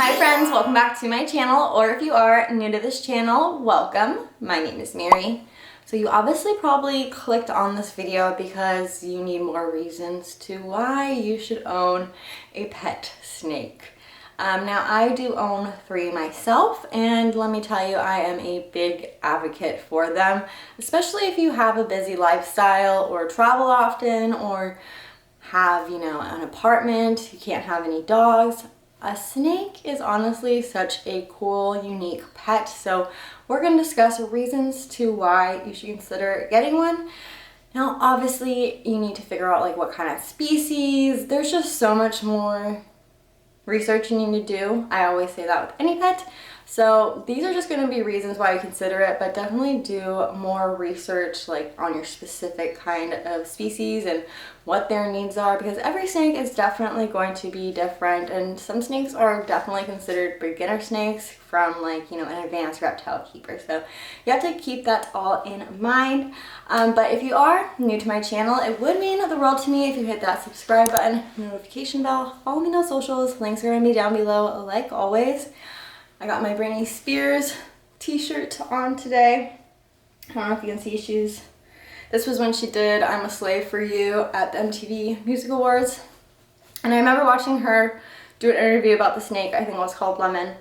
Hi friends, welcome back to my channel, or if you are new to this channel, welcome. My name is Mary. So you obviously probably clicked on this video because you need more reasons to why you should own a pet snake. Now I do own 3 myself, and let me tell you, I am a big advocate for them, especially if you have a busy lifestyle or travel often or have, an apartment, you can't have any dogs. A snake is honestly such a cool, unique pet, so we're going to discuss reasons to why you should consider getting one. Now, obviously, you need to figure out what kind of species. There's just so much more research you need to do. I always say that with any pet. So these are just going to be reasons why you consider it, but definitely do more research on your specific kind of species and what their needs are, because every snake is definitely going to be different, and some snakes are definitely considered beginner snakes from an advanced reptile keeper. So you have to keep that all in mind. But if you are new to my channel, it would mean the world to me if you hit that subscribe button, notification bell, follow me on socials. Links are going to be down below like always. I got my Britney Spears t-shirt on today. I don't know if you can see this was when she did I'm a Slave for You at the MTV Music Awards. And I remember watching her do an interview about the snake. I think it was called Lemon.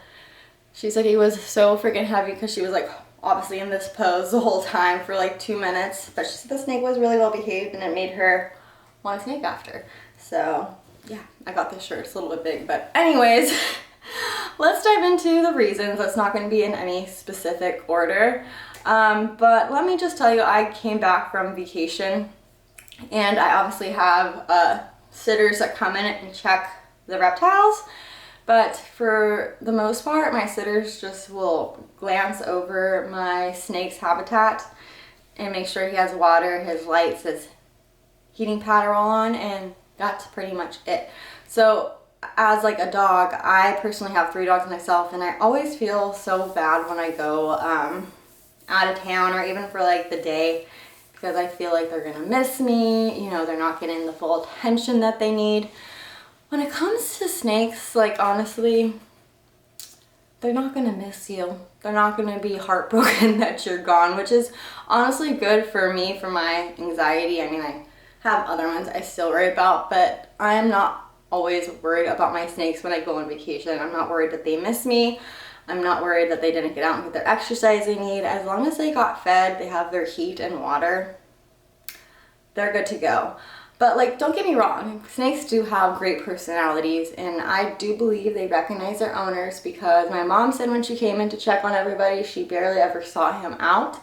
She said he was so freaking heavy because she was obviously in this pose the whole time for 2 minutes. But she said the snake was really well behaved and it made her want a snake after. So yeah, I got this shirt. It's a little bit big, but anyways. Let's dive into the reasons. It's not going to be in any specific order. But let me just tell you, I came back from vacation and I obviously have sitters that come in and check the reptiles. But for the most part, my sitters just will glance over my snake's habitat and make sure he has water, his lights, his heating pad are all on, and that's pretty much it. So as a dog, I personally have 3 dogs myself, and I always feel so bad when I go out of town or even for the day, because I feel like they're gonna miss me, they're not getting the full attention that they need. When it comes to snakes, honestly, they're not gonna miss you. They're not gonna be heartbroken that you're gone, which is honestly good for me, for my anxiety. I mean, I have other ones I still worry about, but I am not always worried about my snakes when I go on vacation. I'm not worried that they miss me. I'm not worried that they didn't get out and get their exercise they need. As long as they got fed, they have their heat and water, they're good to go. But don't get me wrong, snakes do have great personalities, and I do believe they recognize their owners, because my mom said when she came in to check on everybody, she barely ever saw him out.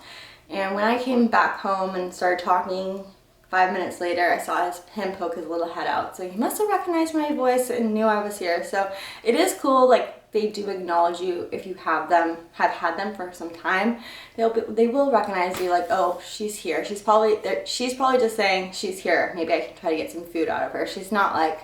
And when I came back home and started talking, 5 minutes later, I saw him poke his little head out. So he must have recognized my voice and knew I was here. So it is cool. They do acknowledge you if you have had them for some time. They will recognize you. Oh, she's here. She's probably just saying she's here. Maybe I can try to get some food out of her. She's not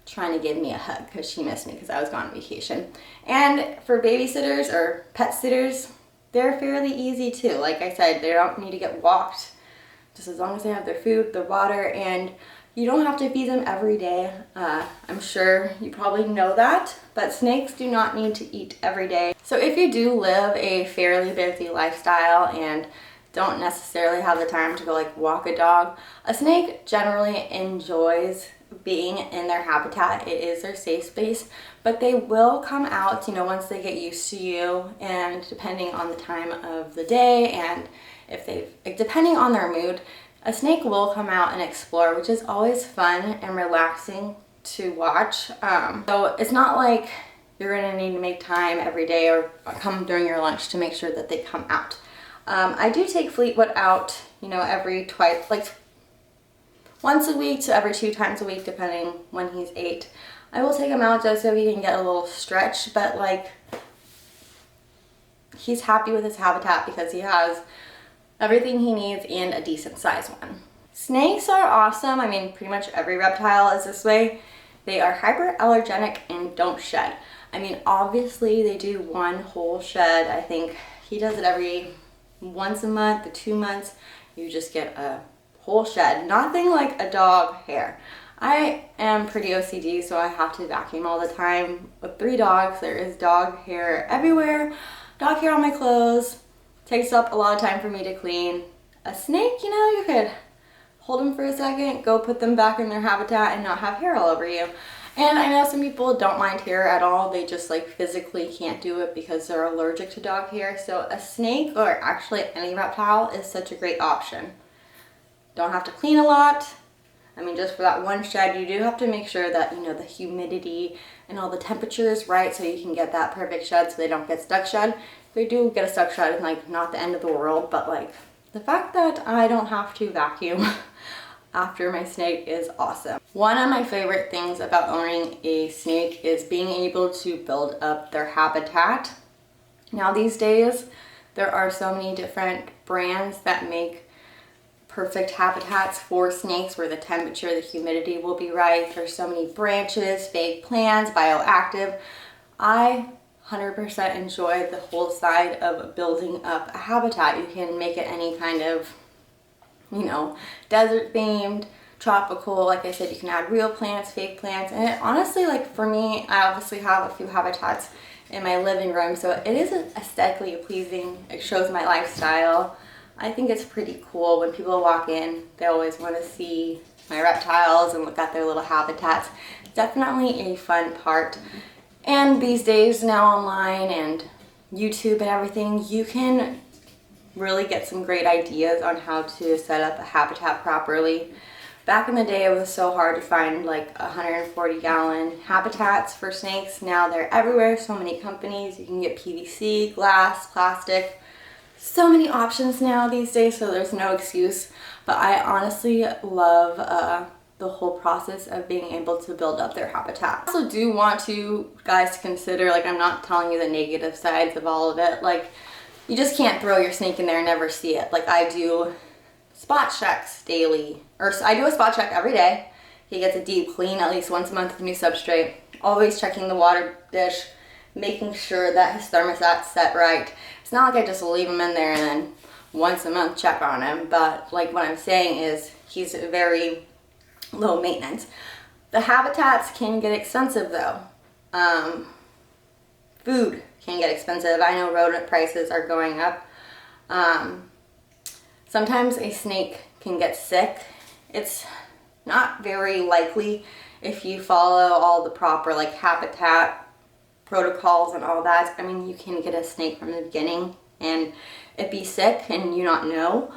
trying to give me a hug because she missed me because I was gone on vacation. And for babysitters or pet sitters, they're fairly easy too. Like I said, they don't need to get walked. Just as long as they have their food, their water, and you don't have to feed them every day. I'm sure you probably know that, but snakes do not need to eat every day. So if you do live a fairly busy lifestyle and don't necessarily have the time to go walk a dog, a snake generally enjoys being in their habitat. It is their safe space, but they will come out, once they get used to you, and depending on the time of the day and depending on their mood, a snake will come out and explore, which is always fun and relaxing to watch. So it's not like you're gonna need to make time every day or come during your lunch to make sure that they come out. I do take Fleetwood out, once a week to every 2 times a week, depending when he's 8. I will take him out just so he can get a little stretch, but he's happy with his habitat because he has everything he needs and a decent sized one. Snakes are awesome. I mean, pretty much every reptile is this way. They are hyperallergenic and don't shed. I mean, obviously they do one whole shed. I think he does it every once a month to 2 months. You just get a whole shed. Nothing like a dog hair. I am pretty OCD, so I have to vacuum all the time. With 3 dogs, there is dog hair everywhere, dog hair on my clothes. Takes up a lot of time for me to clean. A snake, you know, you could hold them for a second, go put them back in their habitat and not have hair all over you. And I know some people don't mind hair at all. They just like physically can't do it because they're allergic to dog hair. So a snake, or actually any reptile, is such a great option. Don't have to clean a lot. I mean, just for that one shed, you do have to make sure that, you know, the humidity and all the temperature is right so you can get that perfect shed so they don't get stuck shed. If they do get a stuck shed, it's like not the end of the world, but like the fact that I don't have to vacuum after my snake is awesome. One of my favorite things about owning a snake is being able to build up their habitat. Now these days, there are so many different brands that make perfect habitats for snakes where the temperature, the humidity will be right. There's so many branches, fake plants, bioactive. I 100% enjoy the whole side of building up a habitat. You can make it any kind of, you know, desert themed, tropical. Like I said, you can add real plants, fake plants, and it, honestly, like for me, I obviously have a few habitats in my living room, so it is aesthetically pleasing. It shows my lifestyle. I think it's pretty cool when people walk in, they always want to see my reptiles and look at their little habitats. Definitely a fun part. And these days now online and YouTube and everything, you can really get some great ideas on how to set up a habitat properly. Back in the day, it was so hard to find like 140-gallon habitats for snakes. Now they're everywhere, so many companies. You can get PVC, glass, plastic. So many options now these days, so there's no excuse. But I honestly love the whole process of being able to build up their habitat. I also do want you guys to consider, like, I'm not telling you the negative sides of all of it. Like, you just can't throw your snake in there and never see it. Like, I do spot checks daily, or I do a spot check every day. He gets a deep clean at least once a month with new substrate. Always checking the water dish, making sure that his thermostat's set right. It's not like I just leave him in there and then once a month check on him, but like what I'm saying is he's very low maintenance. The habitats can get expensive though. Food can get expensive. I know rodent prices are going up. Sometimes a snake can get sick. It's not very likely if you follow all the proper like habitat protocols and all that. I mean, you can get a snake from the beginning and it be sick and you not know.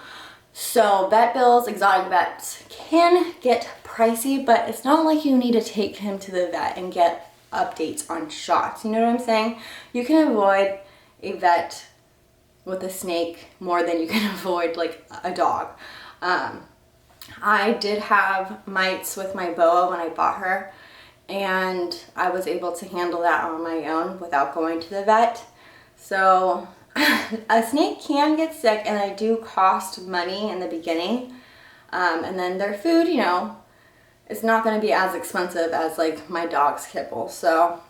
So vet bills, exotic vets can get pricey, but it's not like you need to take him to the vet and get updates on shots. You know what I'm saying? You can avoid a vet with a snake more than you can avoid like a dog. I did have mites with my boa when I bought her, and I was able to handle that on my own without going to the vet. So a snake can get sick and they do cost money in the beginning. And then their food, you know, it's not going to be as expensive as like my dog's kibble. So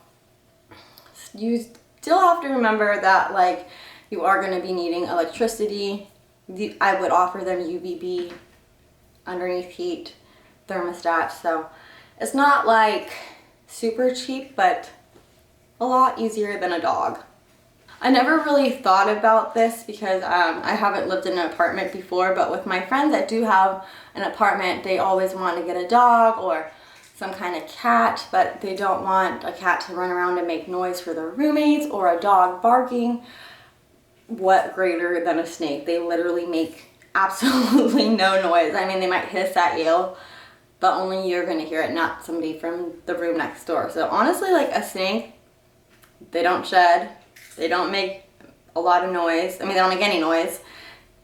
you still have to remember that like you are going to be needing electricity. I would offer them UVB, underneath heat, thermostat. So it's not like super cheap, but a lot easier than a dog. I never really thought about this because I haven't lived in an apartment before, but with my friends that do have an apartment, they always want to get a dog or some kind of cat, but they don't want a cat to run around and make noise for their roommates or a dog barking. What greater than a snake? They literally make absolutely no noise. I mean, they might hiss at you, but only you're going to hear it, not somebody from the room next door. So honestly, like a snake, they don't shed. They don't make a lot of noise. I mean, they don't make any noise.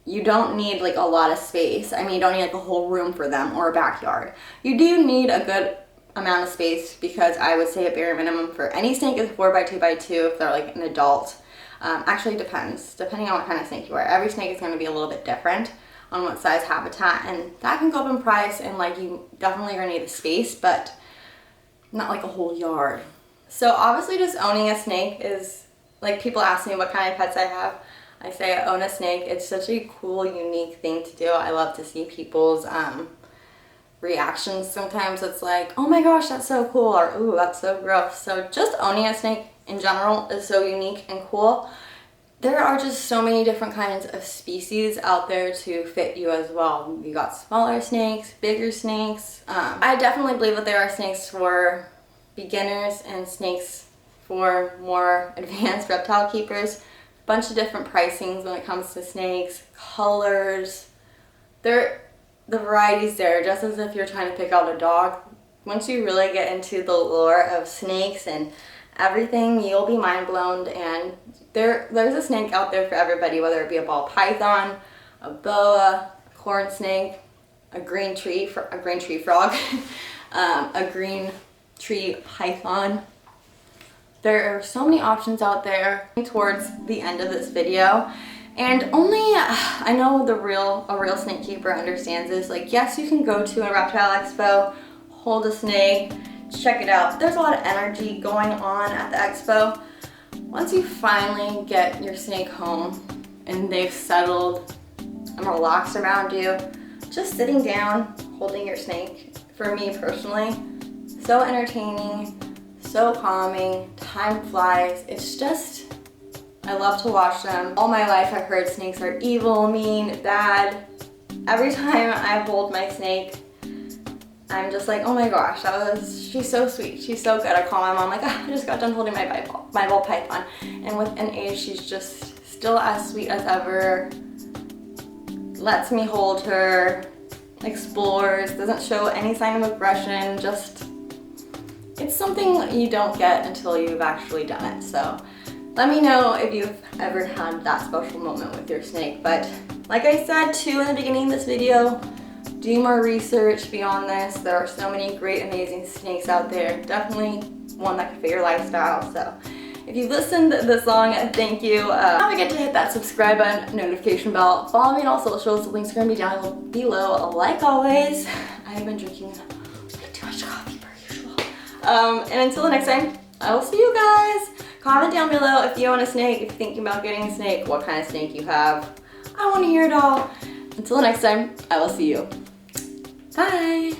You don't need like a lot of space. I mean, you don't need like a whole room for them or a backyard. You do need a good amount of space because I would say a bare minimum for any snake is 4x2x2 if they're like an adult. Actually, it depends. Depending on what kind of snake you are. Every snake is going to be a little bit different on what size habitat, and that can go up in price, and like you definitely are going to need the space, but not like a whole yard. So obviously just owning a snake is, like, people ask me what kind of pets I have. I say I own a snake. It's such a cool, unique thing to do. I love to see people's reactions. Sometimes it's like, oh my gosh, that's so cool, or ooh, that's so gross. So just owning a snake in general is so unique and cool. There are just so many different kinds of species out there to fit you as well. You got smaller snakes, bigger snakes. I definitely believe that there are snakes for beginners and snakes for more advanced reptile keepers. Bunch of different pricings when it comes to snakes, colors. The variety's there, just as if you're trying to pick out a dog. Once you really get into the lore of snakes and everything, you'll be mind blown. And there's a snake out there for everybody, whether it be a ball python, a boa, a corn snake, a green tree frog, a green tree python. There are so many options out there. Towards the end of this video, and only I know a real snake keeper understands this. Like, yes, you can go to a reptile expo, hold a snake, check it out. There's a lot of energy going on at the expo. Once you finally get your snake home and they've settled and relaxed around you, just sitting down, holding your snake, for me personally, so entertaining, so calming, time flies. It's just, I love to watch them. All my life I've heard snakes are evil, mean, bad. Every time I hold my snake, I'm just like, oh my gosh, she's so sweet, she's so good. I call my mom like, I just got done holding my ball python. And with an age, she's just still as sweet as ever. Lets me hold her, explores, doesn't show any sign of aggression. Just, it's something you don't get until you've actually done it. So let me know if you've ever had that special moment with your snake. But like I said too in the beginning of this video, do more research beyond this. There are so many great, amazing snakes out there. Definitely one that could fit your lifestyle. So if you've listened this long, thank you. Don't forget to hit that subscribe button, notification bell. Follow me on all socials. The links are going to be down below. Like always, I've been drinking way too much coffee per usual. And until the next time, I will see you guys. Comment down below if you own a snake, if you're thinking about getting a snake, what kind of snake you have. I want to hear it all. Until next time, I will see you. Bye.